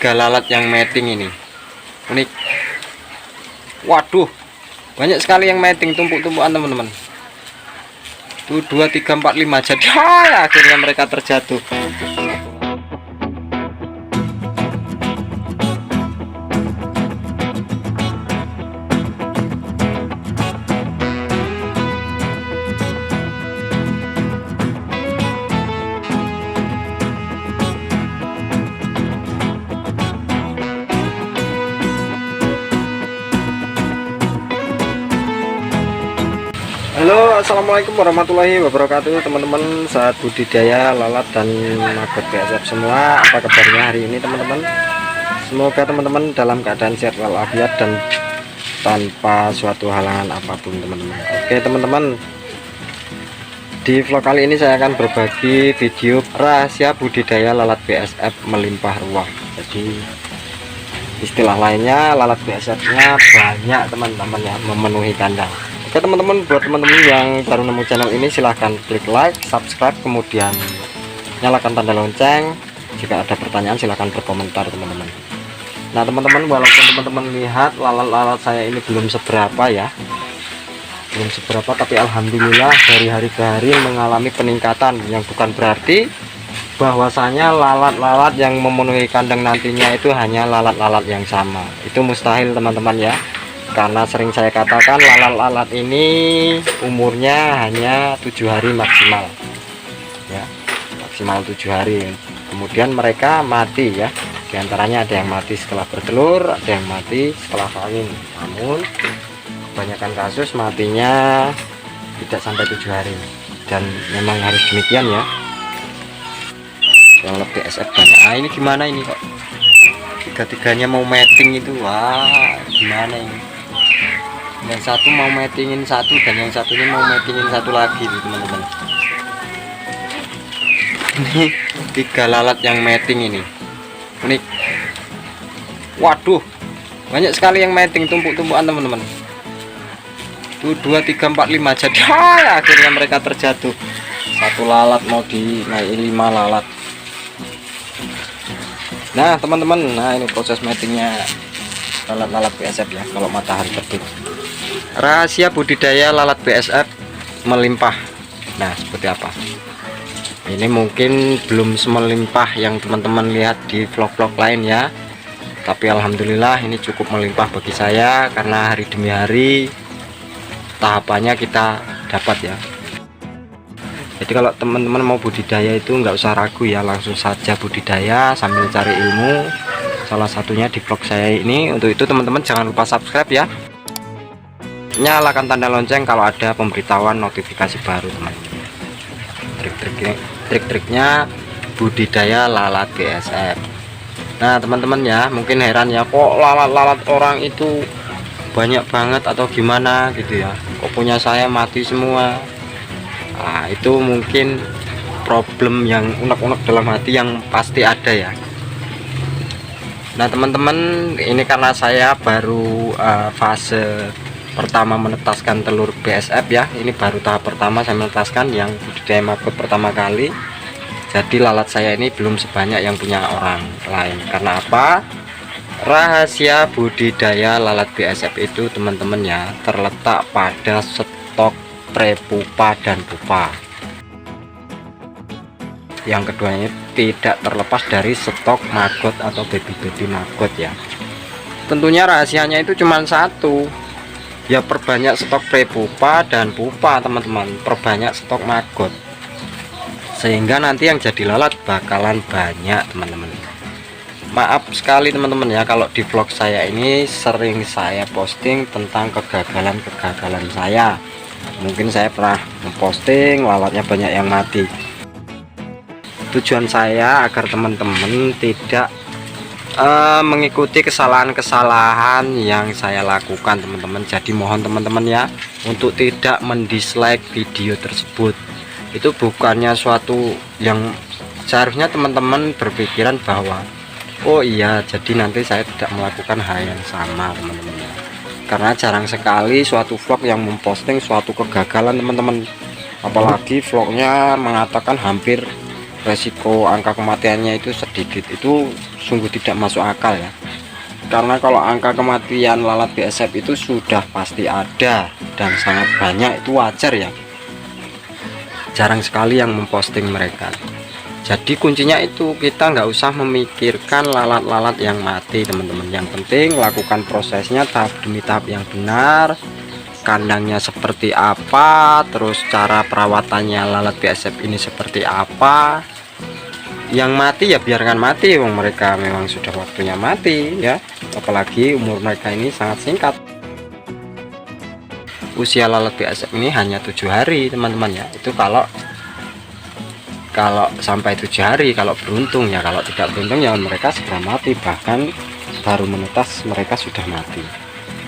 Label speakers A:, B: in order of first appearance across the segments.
A: 3 lalat yang mating ini unik. Waduh, banyak sekali yang mating, tumpuk-tumpukan teman-teman. Tuh 2 3 4 5 jadi akhirnya mereka terjatuh. Halo, assalamualaikum warahmatullahi wabarakatuh, teman-teman saat budidaya lalat dan maggot BSF semua. Apa kabarnya hari ini, teman-teman? Semoga teman-teman dalam keadaan sehat walafiat dan tanpa suatu halangan apapun, teman-teman. Oke, teman-teman, di vlog kali ini saya akan berbagi video rahasia budidaya lalat BSF melimpah ruah. Jadi istilah lainnya, lalat BSF-nya banyak, teman-teman, ya, memenuhi kandang. Oke, teman-teman, buat teman-teman yang baru nemu channel ini silahkan klik like, subscribe, kemudian nyalakan tanda lonceng. Jika ada pertanyaan silahkan berkomentar, teman-teman. Nah, teman-teman, walaupun teman-teman lihat lalat-lalat saya ini belum seberapa ya, belum seberapa, tapi alhamdulillah dari hari ke hari mengalami peningkatan, yang bukan berarti bahwasanya lalat-lalat yang memenuhi kandang nantinya itu hanya lalat-lalat yang sama. Itu mustahil, teman-teman, ya. Karena sering saya katakan lalat-lalat ini umurnya hanya 7 hari maksimal, ya, maksimal 7 hari. Kemudian mereka mati, ya. Di antaranya ada yang mati setelah bertelur, ada yang mati setelah kawin. Namun kebanyakan kasus matinya tidak sampai 7 hari, dan memang harus demikian, ya. Yang lebih BSF banyak. Ah, ini gimana ini kok tiga-tiganya mau mating itu? Wah, gimana ini? Yang satu mau matingin satu dan yang satunya mau matingin satu lagi, teman-teman. Ini 3 lalat yang mating ini unik. Waduh, banyak sekali yang mating, tumpuk-tumpukan, teman-teman. Tuh 2 3 4 5 jadi akhirnya mereka terjatuh. Satu lalat mau dinaiki 5 lalat. Nah, teman-teman, nah ini proses matingnya lalat-lalat BSF, ya, kalau matahari terbit. Rahasia budidaya lalat BSF melimpah. Nah, seperti apa? Ini mungkin belum semelimpah yang teman-teman lihat di vlog-vlog lain, ya. Tapi alhamdulillah ini cukup melimpah bagi saya, karena hari demi hari tahapannya kita dapat, ya. Jadi kalau teman-teman mau budidaya itu nggak usah ragu, ya, langsung saja budidaya sambil cari ilmu. Salah satunya di vlog saya ini. Untuk itu teman-teman jangan lupa subscribe, ya. Nyalakan tanda lonceng kalau ada pemberitahuan notifikasi baru, teman-teman. Trik-triknya budidaya lalat BSF. Nah, teman-teman, ya, mungkin heran, ya, kok lalat-lalat orang itu banyak banget atau gimana gitu, ya, kok punya saya mati semua. Nah, itu mungkin problem yang unek-unek dalam hati yang pasti ada, ya. Nah, teman-teman, ini karena saya baru fase pertama menetaskan telur BSF, ya. Ini baru tahap pertama saya menetaskan yang budidaya maggot pertama kali. Jadi lalat saya ini belum sebanyak yang punya orang lain. Karena apa? Rahasia budidaya lalat BSF itu, teman-teman, ya, terletak pada stok prepupa dan pupa. Yang kedua ini tidak terlepas dari stok maggot atau baby maggot, ya. Tentunya rahasianya itu cuma satu, ya, perbanyak stok prepupa dan pupa, teman-teman. Perbanyak stok maggot sehingga nanti yang jadi lalat bakalan banyak, teman-teman. Maaf sekali, teman-teman, ya, kalau di vlog saya ini sering saya posting tentang kegagalan saya. Mungkin saya pernah memposting lalatnya banyak yang mati. Tujuan saya agar teman-teman tidak mengikuti kesalahan-kesalahan yang saya lakukan, teman-teman. Jadi mohon teman-teman, ya, untuk tidak mendislike video tersebut. Itu bukannya suatu yang seharusnya teman-teman berpikiran bahwa oh iya, jadi nanti saya tidak melakukan hal yang sama, teman-teman. Karena jarang sekali suatu vlog yang memposting suatu kegagalan, teman-teman. Apalagi vlognya mengatakan hampir resiko angka kematiannya itu sedikit, itu sungguh tidak masuk akal ya. Karena kalau angka kematian lalat BSF itu sudah pasti ada dan sangat banyak, itu wajar ya. Jarang sekali yang memposting mereka. Jadi kuncinya itu kita nggak usah memikirkan lalat-lalat yang mati teman-teman. Yang penting lakukan prosesnya tahap demi tahap yang benar. Kandangnya seperti apa, terus cara perawatannya lalat BSF ini seperti apa. Yang mati ya biarkan mati, wong mereka memang sudah waktunya mati ya. Apalagi umur mereka ini sangat singkat. Usia lalat BSF ini hanya 7 hari teman-teman ya. Itu kalau sampai 7 hari, kalau beruntung ya. Kalau tidak beruntung ya mereka segera mati, bahkan baru menetas mereka sudah mati.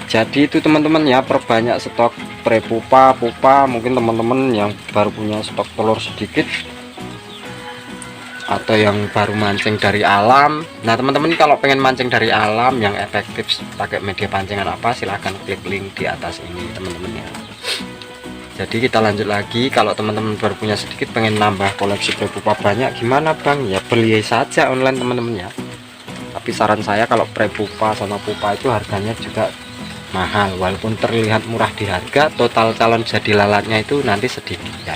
A: Jadi itu teman-teman ya, perbanyak stok prepupa, pupa. Mungkin teman-teman yang baru punya stok telur sedikit atau yang baru mancing dari alam. Nah teman-teman kalau pengen mancing dari alam yang efektif pakai media pancingan apa, silahkan klik link di atas ini teman-teman ya. Jadi kita lanjut lagi. Kalau teman-teman baru punya sedikit, pengen nambah koleksi prepupa banyak, gimana bang? Ya beli saja online teman-teman ya. Tapi saran saya kalau prepupa sama pupa itu harganya juga mahal. Walaupun terlihat murah di harga, total calon jadi lalatnya itu nanti sedikit ya.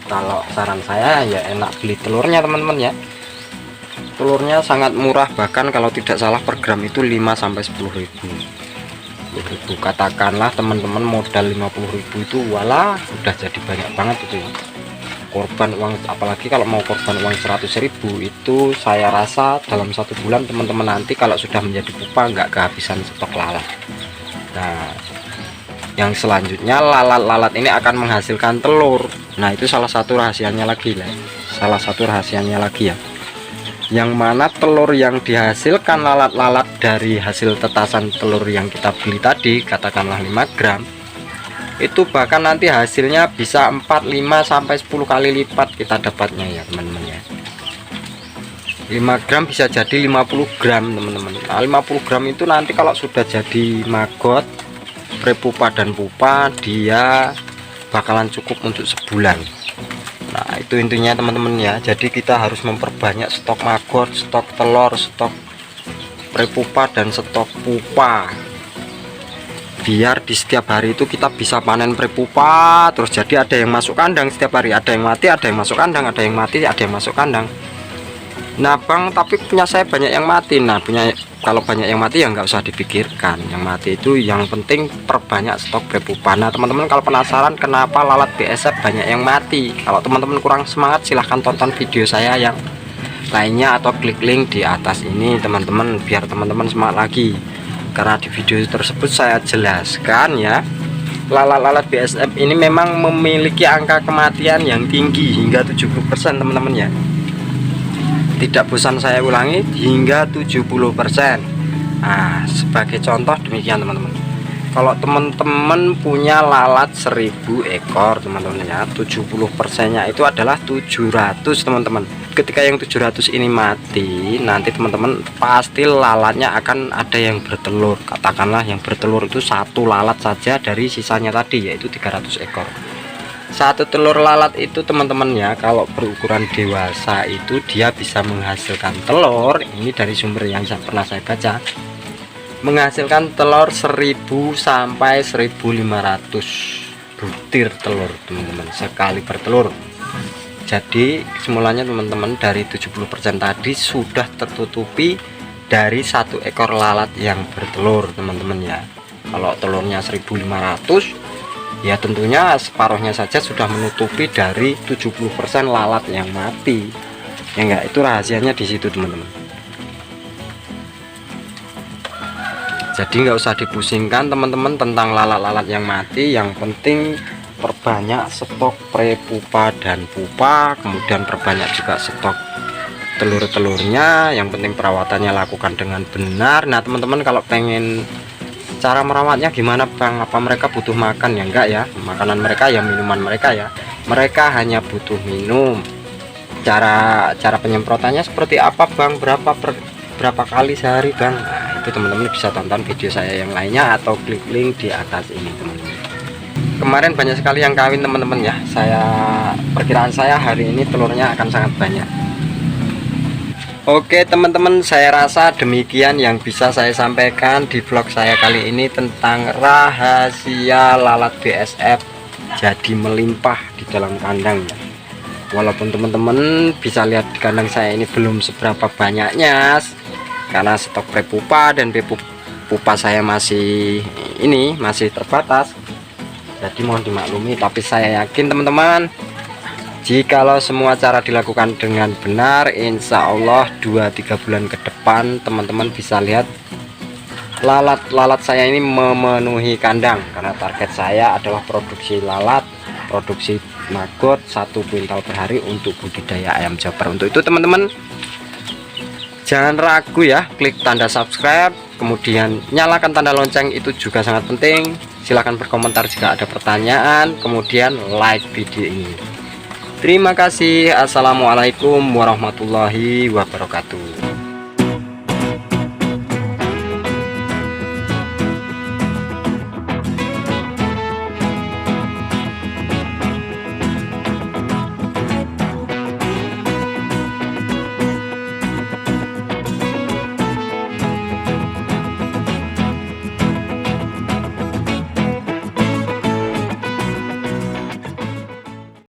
A: Kalau saran saya ya enak beli telurnya teman-teman ya. Telurnya sangat murah, bahkan kalau tidak salah per gram itu 5-10 ribu. Katakanlah teman-teman modal 50 ribu itu walah udah jadi banyak banget itu ya. Korban uang, apalagi kalau mau korban uang 100 ribu itu saya rasa dalam 1 bulan teman-teman nanti kalau sudah menjadi pupa nggak kehabisan stok lalat. Nah yang selanjutnya lalat-lalat ini akan menghasilkan telur. Nah itu salah satu rahasianya lagi lah, ya, yang mana telur yang dihasilkan lalat-lalat dari hasil tetasan telur yang kita beli tadi, katakanlah 5 gram, itu bahkan nanti hasilnya bisa 4, 5 sampai 10 kali lipat kita dapatnya ya teman-teman ya. 5 gram bisa jadi 50 gram teman-teman. Nah, 50 gram itu nanti kalau sudah jadi maggot prepupa dan pupa, dia bakalan cukup untuk sebulan. Nah itu intinya teman-teman ya. Jadi kita harus memperbanyak stok maggot, stok telur, stok prepupa dan stok pupa, biar di setiap hari itu kita bisa panen prepupa terus. Jadi ada yang masuk kandang setiap hari, ada yang mati, ada yang masuk kandang, ada yang mati, ada yang masuk kandang. Nah bang, tapi punya saya banyak yang mati. Nah kalau banyak yang mati ya nggak usah dipikirkan, yang mati itu yang penting perbanyak stok prepupa. Nah teman-teman kalau penasaran kenapa lalat BSF banyak yang mati, kalau teman-teman kurang semangat silahkan tonton video saya yang lainnya atau klik link di atas ini teman-teman, biar teman-teman semangat lagi. Karena di video tersebut saya jelaskan ya, lalat-lalat BSF ini memang memiliki angka kematian yang tinggi hingga 70% teman-teman ya. Tidak bosan saya ulangi, hingga 70%. Nah sebagai contoh demikian teman-teman, kalau teman-teman punya lalat 1000 ekor teman-teman ya, 70% nya itu adalah 700 teman-teman. Ketika yang 700 ini mati, nanti teman-teman pasti lalatnya akan ada yang bertelur. Katakanlah yang bertelur itu 1 lalat saja dari sisanya tadi, yaitu 300 ekor. 1 telur lalat itu teman-teman ya, kalau berukuran dewasa itu dia bisa menghasilkan telur, ini dari sumber yang pernah saya baca, menghasilkan telur 1000 sampai 1500 butir telur teman-teman sekali bertelur. Jadi semulanya teman-teman dari 70% tadi sudah tertutupi dari 1 ekor lalat yang bertelur teman-teman ya. Kalau telurnya 1500 ya tentunya separuhnya saja sudah menutupi dari 70% lalat yang mati ya enggak. Itu rahasianya di situ teman-teman. Jadi nggak usah dipusingkan teman-teman tentang lalat-lalat yang mati, yang penting perbanyak stok prepupa dan pupa, kemudian perbanyak juga stok telur-telurnya. Yang penting perawatannya lakukan dengan benar. Nah teman-teman kalau pengen cara merawatnya gimana bang, apa mereka butuh makan? Ya enggak ya, makanan mereka ya minuman mereka ya, mereka hanya butuh minum. Cara penyemprotannya seperti apa bang, berapa kali sehari bang? Nah itu teman-teman bisa tonton video saya yang lainnya atau klik link di atas ini teman-teman. kemarin banyak sekali yang kawin teman-teman ya. Perkiraan saya hari ini telurnya akan sangat banyak. Oke teman-teman, saya rasa demikian yang bisa saya sampaikan di vlog saya kali ini tentang rahasia lalat BSF jadi melimpah di dalam kandang ya. Walaupun teman-teman bisa lihat di kandang saya ini belum seberapa banyaknya karena stok prepupa dan pupa saya masih terbatas, jadi mohon dimaklumi. Tapi saya yakin teman-teman, jikalau semua cara dilakukan dengan benar, insya Allah 2-3 bulan ke depan teman-teman bisa lihat lalat saya ini memenuhi kandang. Karena target saya adalah produksi lalat, produksi maggot 1 kuintal per hari untuk budidaya ayam Jabar. Untuk itu teman-teman jangan ragu ya, klik tanda subscribe, kemudian nyalakan tanda lonceng, itu juga sangat penting. Silahkan berkomentar jika ada pertanyaan, kemudian like video ini. Terima kasih. Assalamualaikum warahmatullahi wabarakatuh.